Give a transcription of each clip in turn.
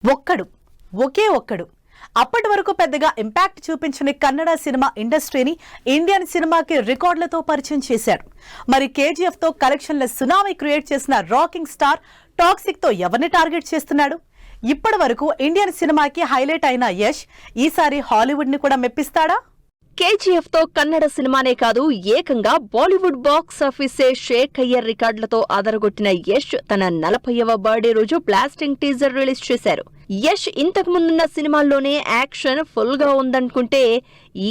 ఒక్కడు ఒకే ఒక్కడు అప్పటి వరకు పెద్దగా ఇంపాక్ట్ చూపించని కన్నడ సినిమా ఇండస్ట్రీని ఇండియన్ సినిమాకి రికార్డులతో పరిచయం చేశాడు. మరి కేజీఎఫ్ తో కలెక్షన్ల సునామీ క్రియేట్ చేసిన రాకింగ్ స్టార్ టాక్సిక్ తో ఎవరిని టార్గెట్ చేస్తున్నాడు? ఇప్పటి వరకు ఇండియన్ సినిమాకి హైలైట్ అయిన యష్ ఈసారి హాలీవుడ్ ని కూడా మెప్పిస్తాడా? కేజీఎఫ్ తో కన్నడ సినిమానే కాదు, ఏకంగా బాలీవుడ్ బాక్స్ ఆఫీసే షేక్ అయ్యే రికార్డులతో అదరగొట్టిన యష్ తన 40వ బర్త్డే రోజు బ్లాస్టింగ్ టీజర్ రిలీజ్ చేశారు. యష్ ఇంతకు ముందున్న సినిమాల్లోనే యాక్షన్ ఫుల్ గా ఉందనుకుంటే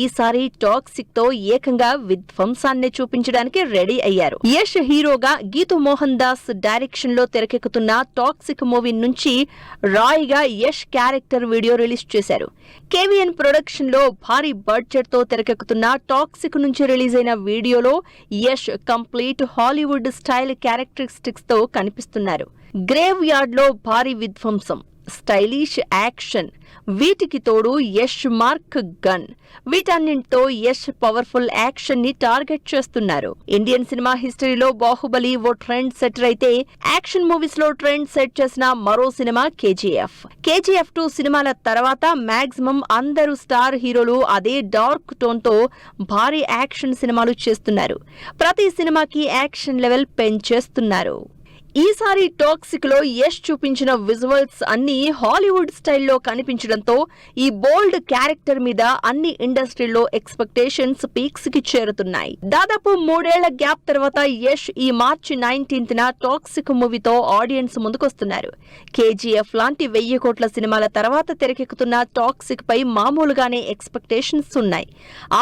ఈసారి టాక్సిక్ తో ఏకంగా విధ్వంసాన్ని చూపించడానికి రెడీ అయ్యారు. యష్ హీరోగా గీతు మోహన్ దాస్ డైరెక్షన్ లో తెరకెక్కుతున్న టాక్సిక్ మూవీ నుంచి రాయ్ గా యష్ క్యారెక్టర్ వీడియో రిలీజ్ చేశారు. కేవీఎన్ ప్రొడక్షన్ లో భారీ బడ్జెట్ తో తెరకెక్కుతున్న టాక్సిక్ నుంచి రిలీజ్ అయిన వీడియోలో Yash complete Hollywood style characteristics తో కనిపిస్తున్నారు. గ్రేవ్ యార్డ్ లో భారీ విధ్వంసం, స్టైలిష్ యాక్షన్, వీటికి తోడు యష్ మార్క్ గన్, వీటన్నింటితో యష్ పవర్ఫుల్ యాక్షన్ ని టార్గెట్ చేస్తున్నారు. ఇండియన్ సినిమా హిస్టరీలో బాహుబలి ఓ ట్రెండ్ సెటర్ అయితే, యాక్షన్ మూవీస్ లో ట్రెండ్ సెట్ చేసిన మరో సినిమా కేజీఎఫ్. కేజీఎఫ్ 2 సినిమాల తర్వాత మాక్సిమం అందరూ స్టార్ హీరోలు అదే డార్క్ టోన్ తో భారీ యాక్షన్ సినిమాలు చేస్తున్నారు. ప్రతి సినిమాకి యాక్షన్ లెవెల్ పెంచేస్తున్నారు. ఈసారి టాక్సిక్ లో యష్ చూపించిన విజువల్స్ అన్ని హాలీవుడ్ స్టైల్లో కనిపించడంతో ఈ బోల్డ్ క్యారెక్టర్ మీద అన్ని ఇండస్ట్రీలో ఎక్స్పెక్టేషన్స్ పీక్స్ కి చేరుతున్నాయి. దాదాపు 3 ఏళ్ల గ్యాప్ తర్వాత యష్ ఈ మార్చి 19న టాక్సిక్ మూవీతో ఆడియన్స్ ముందుకొస్తున్నారు. కేజీఎఫ్ లాంటి 1000 కోట్ల సినిమాల తర్వాత తెరకెక్కుతున్న టాక్సిక్ పై మామూలుగానే ఎక్స్పెక్టేషన్స్ ఉన్నాయి.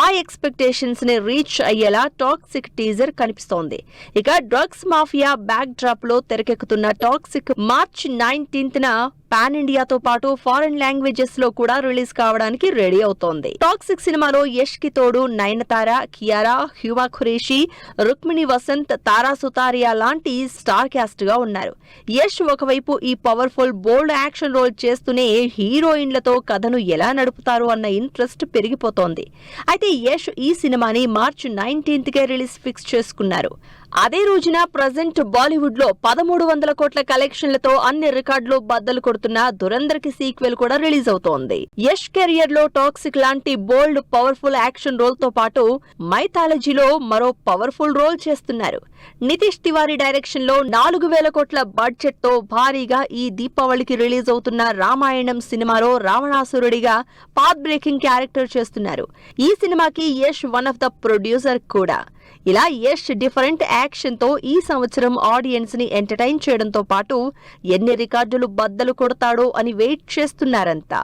ఆ ఎక్స్పెక్టేషన్స్ ని రీచ్ అయ్యేలా టాక్సిక్ టీజర్ కనిపిస్తోంది. ఇక డ్రగ్స్ మాఫియా బ్యాక్ డ్రాప్ లో తెరకెక్కుతున్న టాక్సిక్ మార్చి 19న పాన్ ఇండియాతో పాటు ఫారెన్ లాంగ్వేజెస్ లో కూడా రిలీజ్ కావడానికి రెడీ అవుతోంది. టాక్సిక్ సినిమాలో యష్ కి తోడు నయనతార, కియారా, హ్యూమా ఖురేషి, రుక్మిణి వసంత్, తారా సుతారియా లాంటి స్టార్ క్యాస్ట్ గా ఉన్నారు. యష్ ఒకవైపు ఈ పవర్ఫుల్ బోల్డ్ యాక్షన్ రోల్ చేస్తూనే హీరోయిన్లతో కథను ఎలా నడుపుతారు అన్న ఇంట్రెస్ట్ పెరిగిపోతోంది. అయితే యష్ ఈ సినిమాని మార్చి 19కే రిలీజ్ ఫిక్స్ చేసుకున్నారు. అదే రోజున ప్రజెంట్ బాలీవుడ్ లో 1300 కోట్ల కలెక్షన్లతో అన్ని రికార్డులు బద్దలు కొడుతున్న దురందర్ కి సీక్వెల్ కూడా రిలీజ్ అవుతోంది. యష్ కెరియర్ లో టాక్సిక్ లాంటి బోల్డ్ పవర్ఫుల్ యాక్షన్ రోల్ తో పాటు మైథాలజీలో మరో పవర్ఫుల్ రోల్ చేస్తున్నారు. నితీష్ తివారీ డైరెక్షన్ లో 4000 కోట్ల బడ్జెట్ తో భారీగా ఈ దీపావళికి రిలీజ్ అవుతున్న రామాయణం సినిమాలో రావణాసురుడిగా పాత్ బ్రేకింగ్ క్యారెక్టర్ చేస్తున్నారు. ఈ సినిమాకి Yash one of the producer కూడా. ఇలా యష్ డిఫరెంట్ యాక్షన్ తో ఈ సంవత్సరం ఆడియన్స్ ని ఎంటర్టైన్ చేయడంతో పాటు ఎన్ని రికార్డులు బద్దలు కొడతాడో అని వెయిట్ చేస్తున్నారంతా.